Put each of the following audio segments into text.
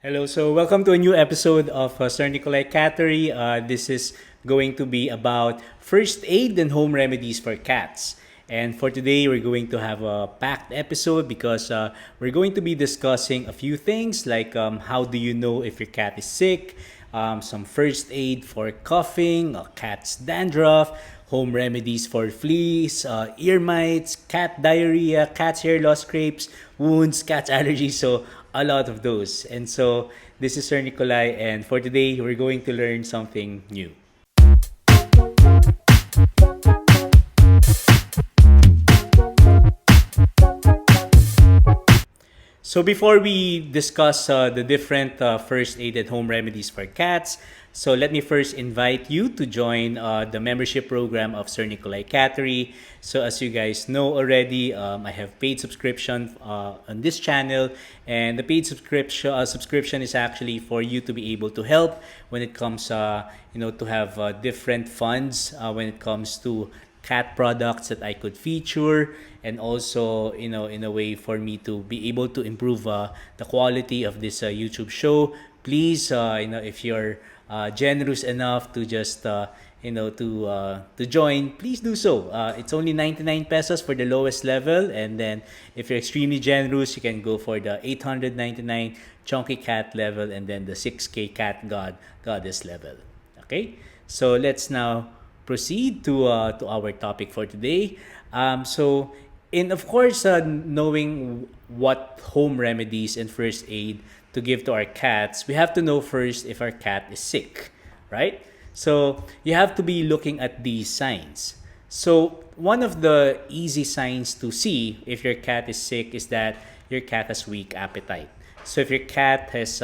Hello, so welcome to a new episode of SirNicolay Cattery. This is going to be about first aid and home remedies for cats. And for today, we're going to have a packed episode because we're going to be discussing a few things like how do you know if your cat is sick, some first aid for coughing, cat's dandruff, home remedies for fleas, ear mites, cat diarrhea, cat's hair loss, scrapes, wounds, cat's allergies. So a lot of those. And so this is Sir Nicolay, and for today we're going to learn something new. So before we discuss the different first aid and home remedies for cats, so let me first invite you to join the membership program of SirNicolay Cattery. So as you guys know already, I have paid subscription on this channel, and the paid subscription is actually for you to be able to help when it comes, to have different funds when it comes to cat products that I could feature, and also in a way for me to be able to improve the quality of this YouTube show. Please, if you're generous enough to just to join, please do so. It's only 99 pesos for the lowest level, and then if you're extremely generous, you can go for the 899 chunky cat level, and then the 6K cat goddess level. Okay, so let's now proceed to our topic for today. So, in of course, knowing what home remedies and first aid to give to our cats, we have to know first if our cat is sick, right? So you have to be looking at these signs. So one of the easy signs to see if your cat is sick is that your cat has weak appetite. So if your cat has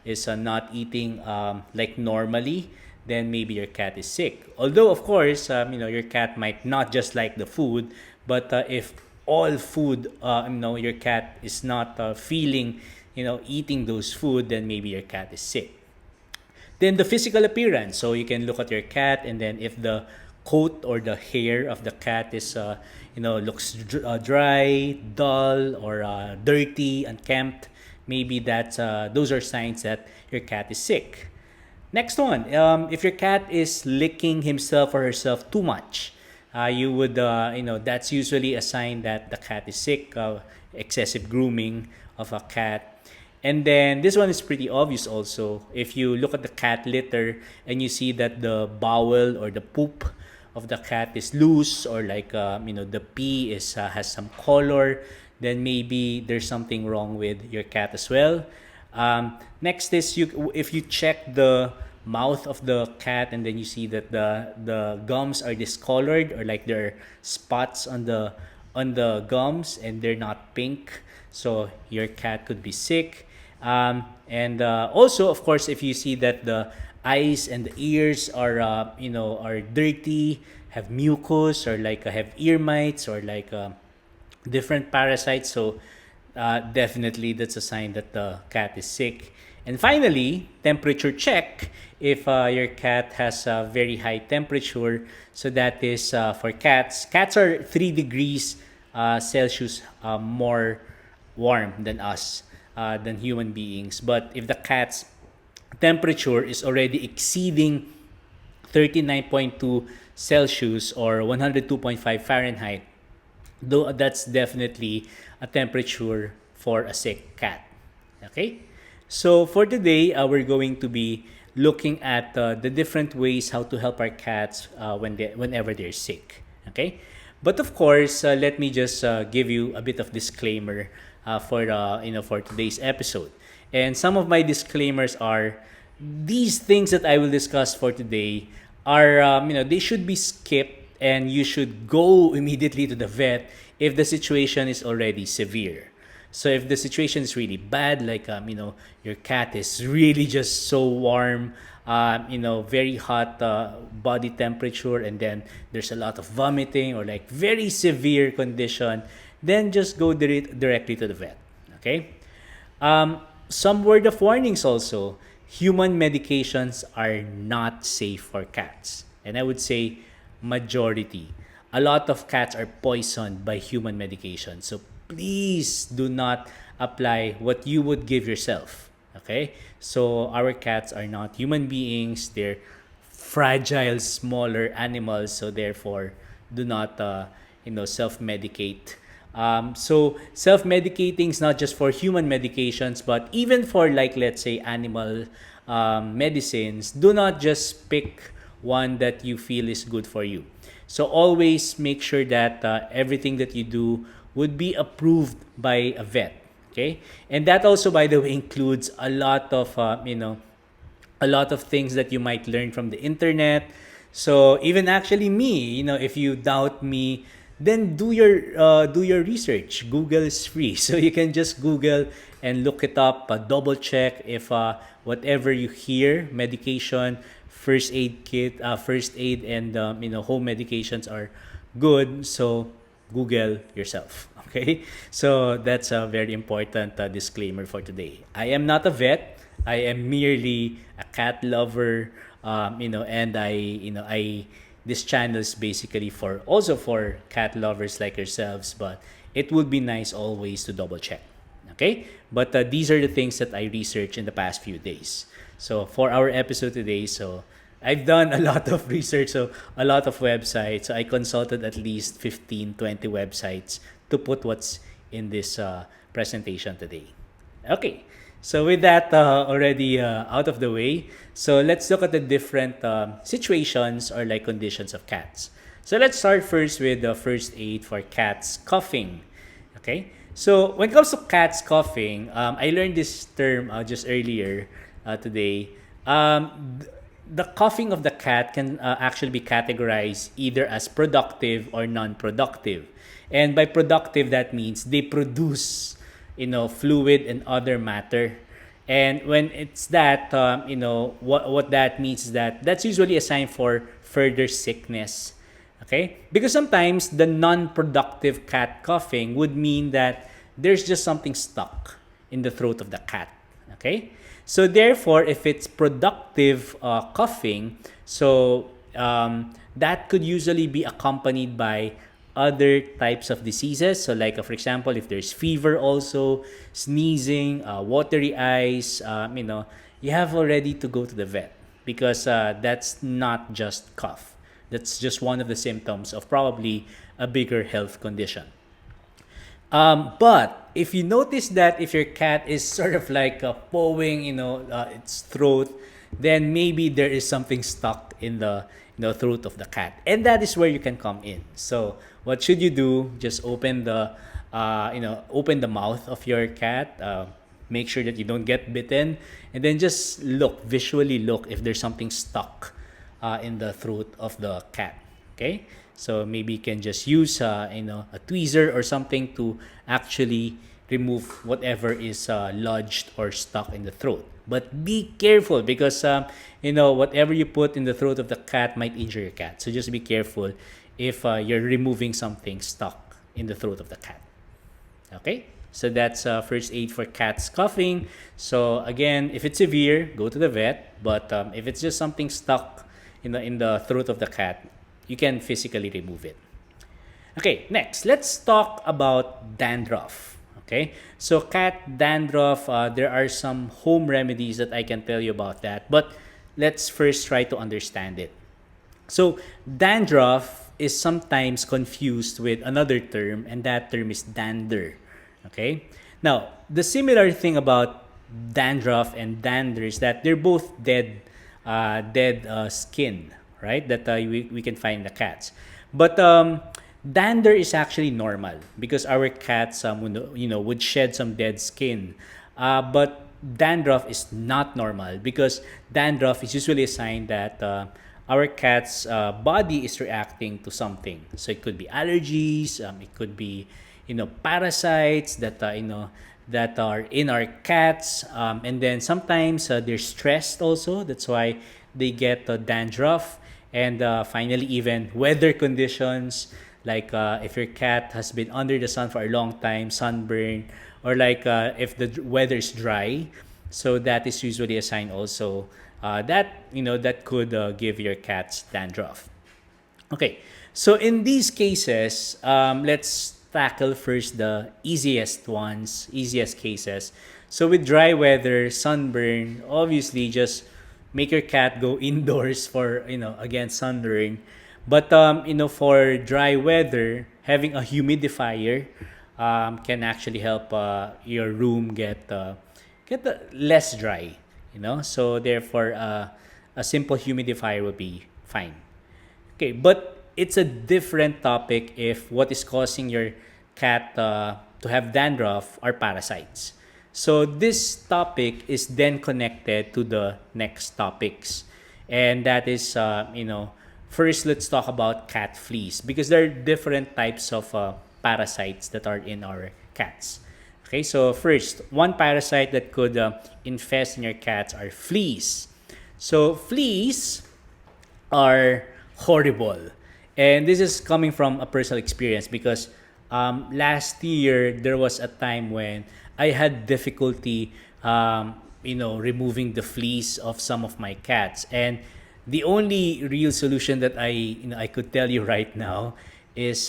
is not eating like normally, then maybe your cat is sick. Although, of course, your cat might not just like the food, but if all food, your cat is not feeling, eating those food, then maybe your cat is sick. Then the physical appearance. So you can look at your cat, and then if the coat or the hair of the cat is, looks dry, dull, or dirty, unkempt, maybe that's those are signs that your cat is sick. Next one, if your cat is licking himself or herself too much, you would, that's usually a sign that the cat is sick, excessive grooming of a cat. And then this one is pretty obvious also. If you look at the cat litter and you see that the bowel or the poop of the cat is loose, or like, the pee has some color, then maybe there's something wrong with your cat as well. Next is if you check the mouth of the cat and then you see that the gums are discolored, or like there are spots on the gums and they're not pink, so your cat could be sick. And also, of course, if you see that the eyes and the ears are dirty, have mucus, or like have ear mites, or like different parasites, so definitely that's a sign that the cat is sick. And finally, temperature check. If your cat has a very high temperature, so that is for cats. Cats are 3 degrees Celsius more warm than us, than human beings. But if the cat's temperature is already exceeding 39.2 Celsius or 102.5 Fahrenheit, though that's definitely a temperature for a sick cat. Okay? So for today, we're going to be looking at the different ways how to help our cats whenever they're sick. Okay? But of course, let me just give you a bit of disclaimer for today's episode. And some of my disclaimers are these things that I will discuss for today are they should be skipped, and you should go immediately to the vet if the situation is already severe. So if the situation is really bad, like your cat is really just so warm, very hot body temperature, and then there's a lot of vomiting, or like very severe condition, then just go directly to the vet. Okay. Some word of warnings also. Human medications are not safe for cats, and I would say majority. A lot of cats are poisoned by human medication. So please do not apply what you would give yourself. Okay, so our cats are not human beings; they're fragile, smaller animals. So therefore, do not self-medicate. So self-medicating is not just for human medications, but even for, like, let's say, animal medicines. Do not just pick one that you feel is good for you. So always make sure that everything that you do would be approved by a vet. Okay, and that also, by the way, includes a lot of things that you might learn from the internet. So even actually me, if you doubt me, then do your research. Google is free, so you can just Google and look it up. Double check if whatever you hear, medication, first aid, and home medications are good. So Google yourself. Okay, so that's a very important disclaimer for today. I am not a vet. I am merely a cat lover, and I this channel is basically for also for cat lovers like yourselves. But it would be nice always to double check. Okay, but these are the things that I researched in the past few days. So for our episode today, so I've done a lot of research, so a lot of websites. So I consulted at least 15, 20 websites to put what's in this presentation today. Okay, so with that already out of the way, so let's look at the different situations or like conditions of cats. So let's start first with the first aid for cats coughing. Okay, so when it comes to cats coughing, I learned this term just earlier today. The coughing of the cat can actually be categorized either as productive or non-productive. And by productive, that means they produce, fluid and other matter. And when it's that, what that means is that that's usually a sign for further sickness. Okay? Because sometimes the non-productive cat coughing would mean that there's just something stuck in the throat of the cat. Okay? So therefore, if it's productive coughing, so that could usually be accompanied by other types of diseases. So like, for example, if there's fever also, sneezing, watery eyes, you have already to go to the vet because that's not just cough. That's just one of the symptoms of probably a bigger health condition. But if you notice that if your cat is sort of like pawing, its throat, then maybe there is something stuck in the throat of the cat, and that is where you can come in. So what should you do? Just open open the mouth of your cat. Make sure that you don't get bitten, and then just visually look if there's something stuck in the throat of the cat. Okay. So maybe you can just use a tweezer or something to actually remove whatever is lodged or stuck in the throat. But be careful because whatever you put in the throat of the cat might injure your cat. So just be careful if you're removing something stuck in the throat of the cat. Okay, so that's first aid for cats coughing. So again, if it's severe, go to the vet. But if it's just something stuck in the throat of the cat, you can physically remove it. Okay, next, let's talk about dandruff. Okay, so cat dandruff, there are some home remedies that I can tell you about that, but let's first try to understand it. So, dandruff is sometimes confused with another term, and that term is dander. Okay, now the similar thing about dandruff and dander is that they're both dead skin, right? That we can find in the cats. But dander is actually normal because our cats would shed some dead skin. But dandruff is not normal because dandruff is usually a sign that our cat's body is reacting to something. So it could be allergies, it could be parasites that are in our cats, and then sometimes they're stressed also. That's why they get dandruff. And finally, even weather conditions, like if your cat has been under the sun for a long time, sunburn, or like if the weather is dry, so that is usually a sign also that could give your cats dandruff. Okay, so in these cases, let's tackle first the easiest cases. So with dry weather, sunburn, obviously just make your cat go indoors for, against sunburn. But for dry weather, having a humidifier can actually help your room get less dry. So therefore, a simple humidifier would be fine. Okay, but it's a different topic if what is causing your cat to have dandruff are parasites. So this topic is then connected to the next topics, and that is, first let's talk about cat fleas because there are different types of parasites that are in our cats. Okay, so first, one parasite that could infest in your cats are fleas. So fleas are horrible. And this is coming from a personal experience because last year there was a time when I had difficulty, removing the fleas of some of my cats. And the only real solution that I could tell you right now is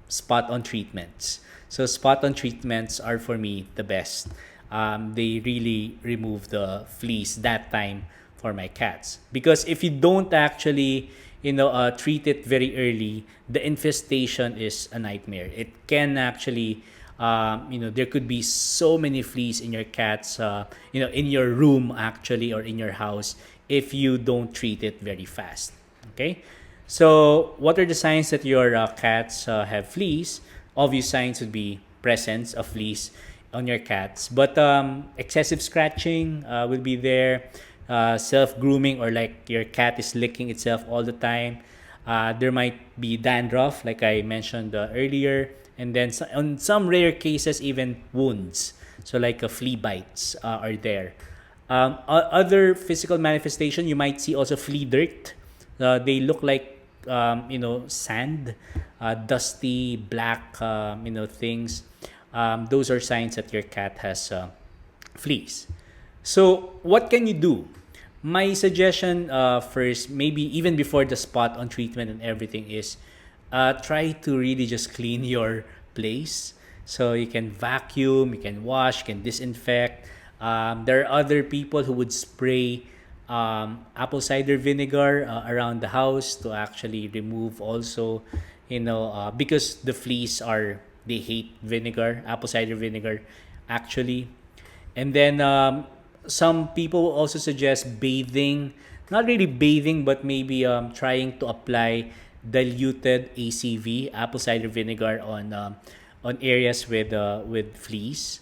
spot-on treatments. So spot-on treatments are for me the best. They really remove the fleas that time for my cats because if you don't actually treat it very early, the infestation is a nightmare. It can actually there could be so many fleas in your cats in your room actually or in your house if you don't treat it very fast. Okay, so what are the signs that your cats have fleas? Obvious signs would be presence of fleas on your cats, but excessive scratching will be there. Self-grooming or like your cat is licking itself all the time. There might be dandruff, like I mentioned earlier, and then on some rare cases, even wounds. So like flea bites are there. Other physical manifestation, you might see also flea dirt. They look like sand, dusty black things. Those are signs that your cat has fleas. So what can you do? My suggestion first, maybe even before the spot on treatment and everything, is try to really just clean your place. So you can vacuum, you can wash, you can disinfect. There are other people who would spray apple cider vinegar around the house to actually remove also, because the fleas they hate vinegar, apple cider vinegar, actually. And then some people also suggest bathing, not really bathing, but maybe trying to apply diluted ACV, apple cider vinegar, on areas with fleas.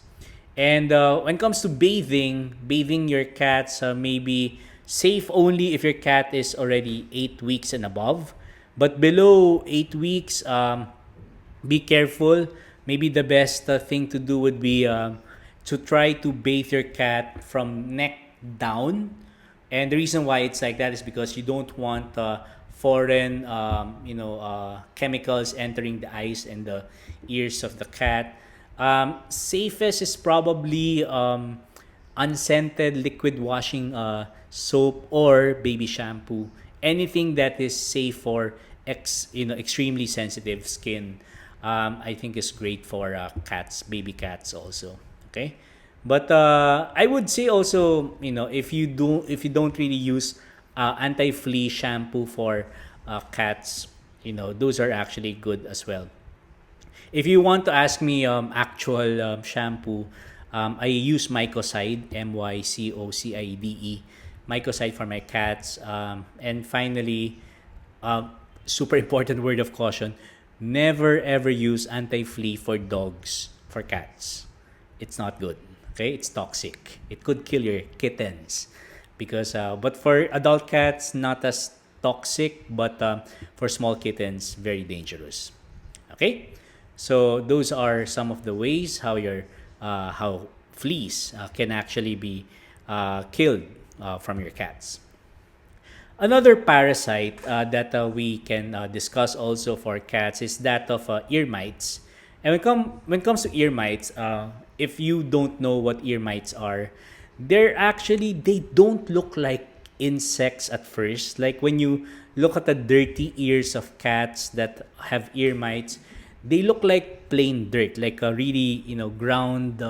And when it comes to bathing your cats maybe safe only if your cat is already 8 weeks and above. But below 8 weeks, be careful. Maybe the best thing to do would be to try to bathe your cat from neck down. And the reason why it's like that is because you don't want foreign, chemicals entering the eyes and the ears of the cat. Safest is probably unscented liquid washing soap or baby shampoo. Anything that is safe for extremely sensitive skin, I think is great for cats, baby cats also. Okay, but I would say also, if you don't really use anti-flea shampoo for cats, those are actually good as well. If you want to ask me actual shampoo, I use Mycocide, Mycocide, Mycocide for my cats. And finally, super important word of caution: never ever use anti-flea for dogs for cats. It's not good. Okay, it's toxic. It could kill your kittens. Because but for adult cats, not as toxic, but for small kittens, very dangerous. Okay, so those are some of the ways how fleas can actually be killed from your cats. Another parasite that we can discuss also for cats is that of ear mites. And when it comes to ear mites, if you don't know what ear mites are, they don't look like insects at first. Like when you look at the dirty ears of cats that have ear mites, they look like plain dirt, like a really ground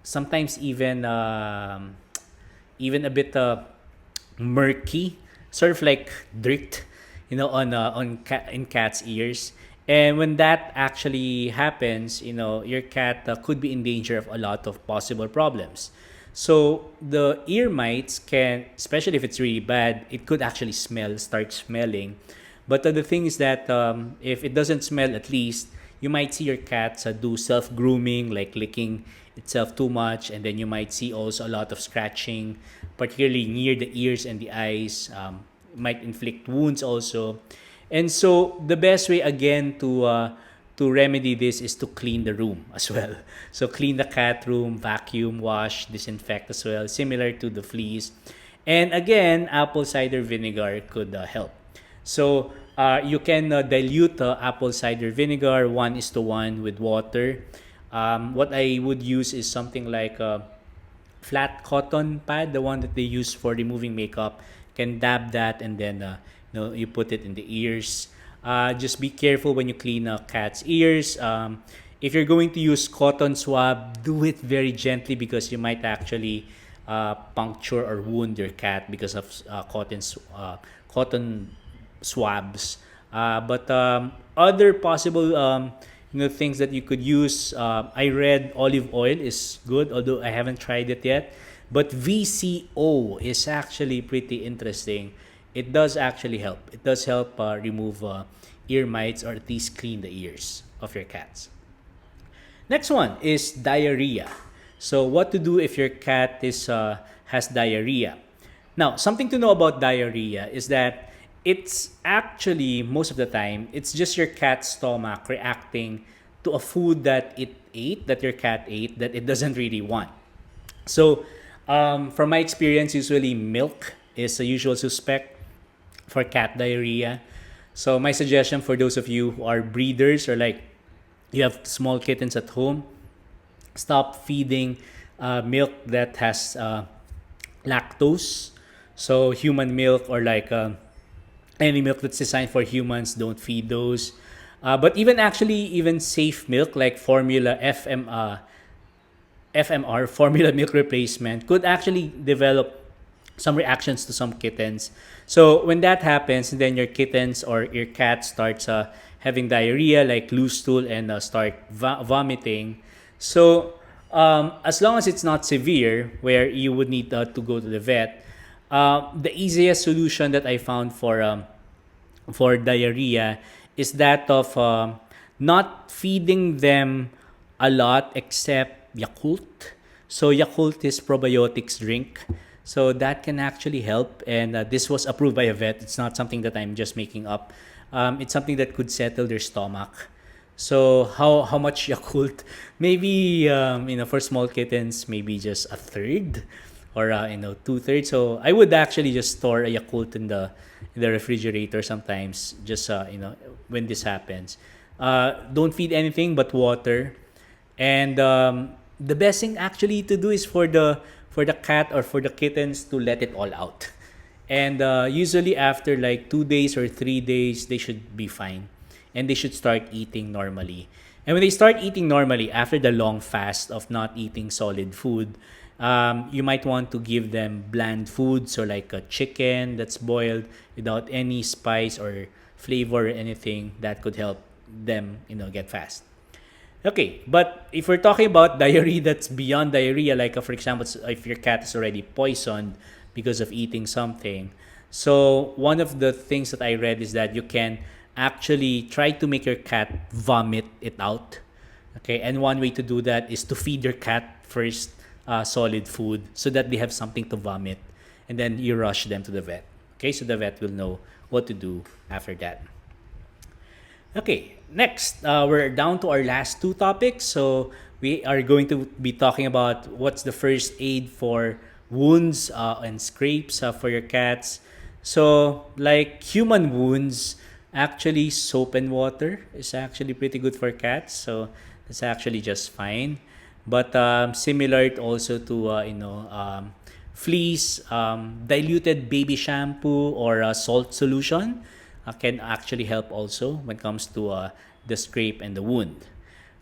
sometimes even a bit murky, sort of like dirt, in cat's ears. And when that actually happens, your cat could be in danger of a lot of possible problems. So the ear mites can, especially if it's really bad, it could actually start smelling. But the thing is that if it doesn't smell, at least you might see your cats do self grooming, like licking itself too much, and then you might see also a lot of scratching, particularly near the ears and the eyes. Might inflict wounds also, and so the best way again to remedy this is to clean the room as well. So clean the cat room, vacuum, wash, disinfect as well, similar to the fleas. And again, apple cider vinegar could help. So you can dilute apple cider vinegar 1:1 with water. What I would use is something like a flat cotton pad, the one that they use for removing makeup. Can dab that, and then you put it in the ears. Just be careful when you clean a cat's ears. If you're going to use cotton swab, do it very gently because you might actually puncture or wound your cat because of cotton swabs. But other possible things that you could use, I read olive oil is good, although I haven't tried it yet. But VCO is actually pretty interesting. It does actually help. It does help remove ear mites, or at least clean the ears of your cats. Next one is diarrhea. So what to do if your cat has diarrhea? Now, something to know about diarrhea is that it's actually, most of the time, it's just your cat's stomach reacting to a food that your cat ate, that it doesn't really want. So, from my experience, usually milk is a usual suspect for cat diarrhea. So, my suggestion for those of you who are breeders, or like you have small kittens at home, stop feeding milk that has lactose. So, human milk, or like any milk that's designed for humans, don't feed those. But even safe milk like formula FMR, formula milk replacement, could actually develop some reactions to some kittens. So when that happens, then your kittens or your cat starts having diarrhea, like loose stool, and start vomiting. So as long as it's not severe, where you would need to go to the vet, the easiest solution that I found for diarrhea is that of not feeding them a lot except Yakult. So Yakult is probiotics drink. So that can actually help, and this was approved by a vet. It's not something that I'm just making up. It's something that could settle their stomach. So how much Yakult? Maybe for small kittens, maybe just a third, or 2/3. So I would actually just store a Yakult in the refrigerator sometimes, just when this happens. Don't feed anything but water, and the best thing actually to do is for the cat or for the kittens to let it all out. And usually after like 2 days or 3 days, they should be fine, and they should start eating normally. And when they start eating normally after the long fast of not eating solid food, you might want to give them bland food, so like a chicken that's boiled without any spice or flavor or anything that could help them, get fast. Okay, but if we're talking about diarrhea that's beyond diarrhea, like for example, if your cat is already poisoned because of eating something, so one of the things that I read is that you can actually try to make your cat vomit it out. Okay, and one way to do that is to feed your cat first solid food so that they have something to vomit, and then you rush them to the vet. Okay, so the vet will know what to do after that. Okay, next, we're down to our last two topics. So we are going to be talking about what's the first aid for wounds and scrapes for your cats. So, like human wounds, actually soap and water is actually pretty good for cats. So that's actually just fine. But similar also to fleas, diluted baby shampoo or salt solution can actually help also when it comes to the scrape and the wound.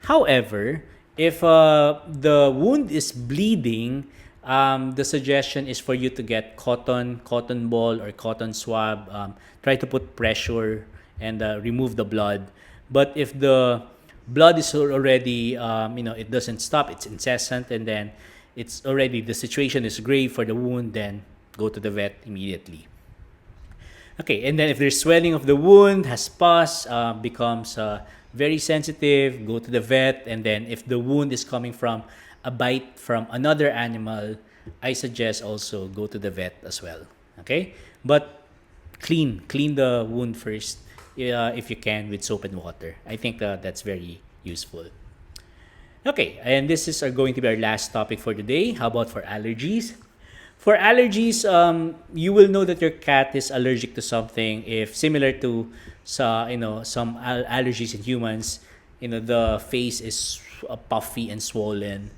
However, If the wound is bleeding, the suggestion is for you to get cotton ball or cotton swab. Try to put pressure and remove the blood. But if the blood is already, it doesn't stop, it's incessant, and then it's already, the situation is grave for the wound, then go to the vet immediately. Okay, and then if there's swelling of the wound, has pus, becomes very sensitive, go to the vet. And then if the wound is coming from a bite from another animal, I suggest also go to the vet as well. Okay, but clean the wound first, if you can, with soap and water. I think that's very useful. Okay, and this is going to be our last topic for today. How about for allergies? For allergies, you will know that your cat is allergic to something if similar to some allergies in humans. The face is puffy and swollen.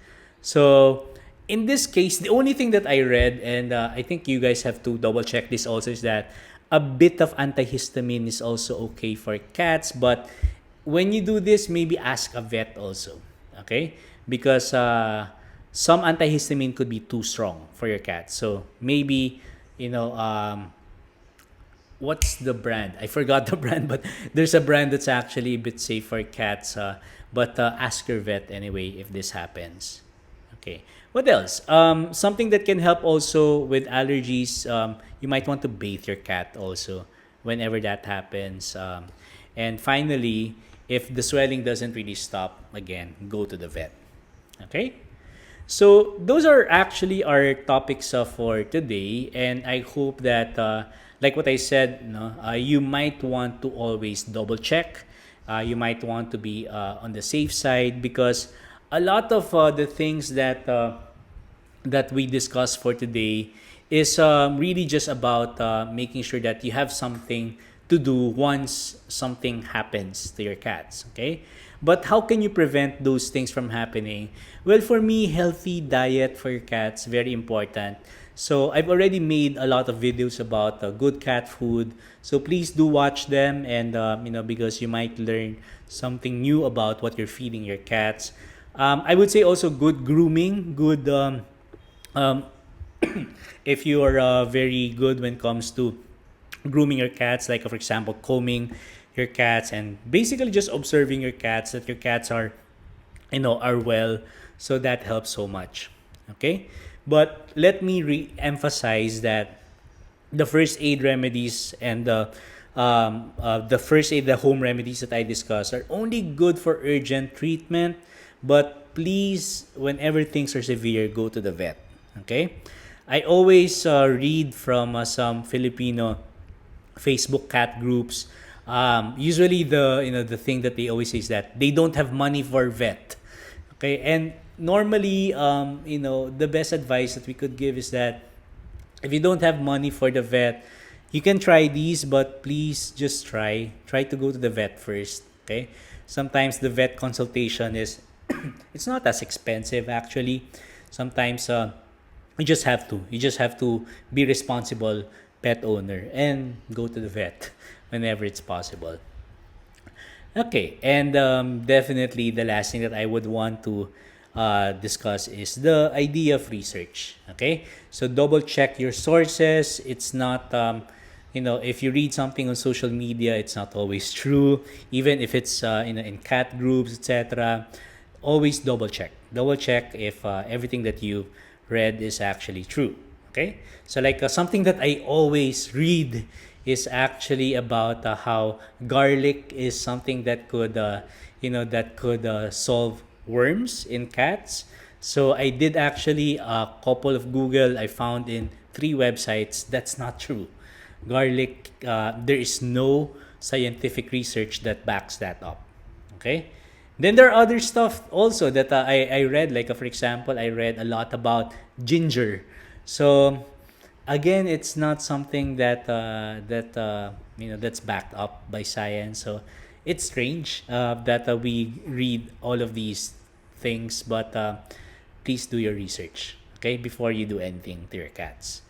So in this case, the only thing that I read, and I think you guys have to double check this also, is that a bit of antihistamine is also okay for cats. But when you do this, maybe ask a vet also, okay? Because some antihistamine could be too strong for your cat. So maybe, what's the brand? I forgot the brand, but there's a brand that's actually a bit safe for cats. But ask your vet anyway if this happens. Okay. What else? Something that can help also with allergies, you might want to bathe your cat also whenever that happens. And finally, if the swelling doesn't really stop, again, go to the vet. Okay? So those are actually our topics for today, and I hope that, like what I said, you might want to always double check. You might want to be on the safe side, because a lot of the things that we discussed for today is really just about making sure that you have something to do once something happens to your cats. Okay, but how can you prevent those things from happening? Well, for me, healthy diet for your cats, very important. So I've already made a lot of videos about good cat food. So please do watch them, and because you might learn something new about what you're feeding your cats. I would say also good grooming, good um, if you are very good when it comes to grooming your cats, like for example combing your cats and basically just observing your cats, that your cats are well. So that helps so much. Okay, but let me re-emphasize that the first aid remedies and the first aid, the home remedies that I discussed, are only good for urgent treatment. But please, whenever things are severe, go to the vet. Okay, I always read from some Filipino Facebook cat groups. Usually the thing that they always say is that they don't have money for vet. Okay, and normally the best advice that we could give is that if you don't have money for the vet, you can try these, but please just try to go to the vet first. Okay, sometimes the vet consultation is it's not as expensive actually. Sometimes you just have to be responsible pet owner and go to the vet whenever it's possible. Okay, and definitely the last thing that I would want to discuss is the idea of research. Okay, so double check your sources. It's not, if you read something on social media, it's not always true. Even if it's in cat groups, etc. Always double check. Double check if everything that you read is actually true. Okay, so like something that I always read is actually about how garlic is something that could solve worms in cats. So I did actually a couple of Google. I found in 3 websites that's not true. Garlic, there is no scientific research that backs that up. Okay. Then there are other stuff also that I read. Like for example, I read a lot about ginger. So again, it's not something that's backed up by science. So it's strange that we read all of these things, but please do your research, okay, before you do anything to your cats.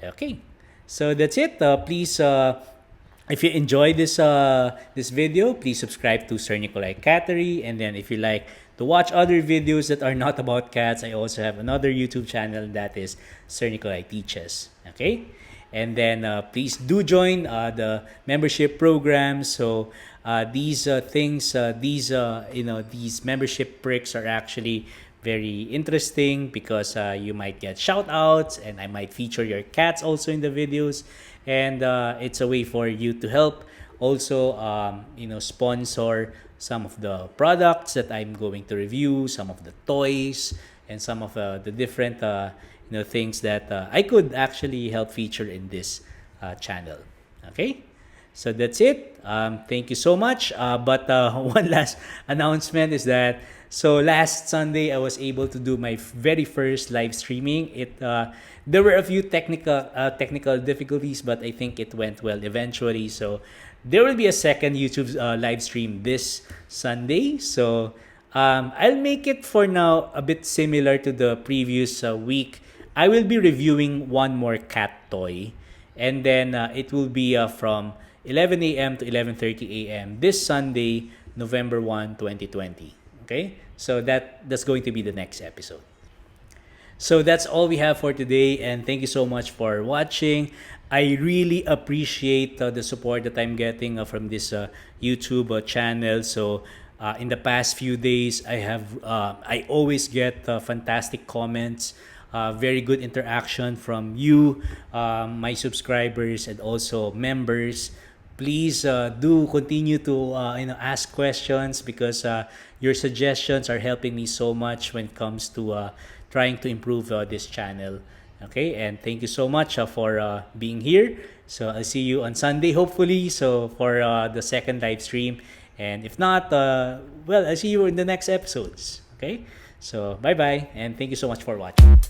Okay, so that's it. Please, if you enjoyed this video, please subscribe to SirNicolay Cattery, and then if you like to watch other videos that are not about cats, I also have another YouTube channel that is SirNicolay Teaches. Okay? And then please do join the membership program. So these things, these membership perks are actually very interesting because you might get shout outs and I might feature your cats also in the videos. And it's a way for you to help also, sponsor some of the products that I'm going to review, some of the toys, and some of the different things that I could actually help feature in this channel. Okay, so that's it. Thank you so much. But one last announcement is that last Sunday I was able to do my very first live streaming. There were a few technical difficulties, but I think it went well eventually. So there will be a second YouTube live stream this Sunday. So I'll make it for now a bit similar to the previous week. I will be reviewing one more cat toy, and then it will be from 11 a.m. to 11:30 a.m. this Sunday, November 1, 2020. Okay? So that's going to be the next episode. So that's all we have for today, and thank you so much for watching. I really appreciate the support that I'm getting from this YouTube channel. So in the past few days, I always get fantastic comments, very good interaction from you, my subscribers, and also members. Please do continue to ask questions because your suggestions are helping me so much when it comes to trying to improve this channel. Okay, and thank you so much for being here. So I'll see you on Sunday, hopefully, so for the second live stream. And if not, I'll see you in the next episodes. Okay, so bye-bye, and thank you so much for watching.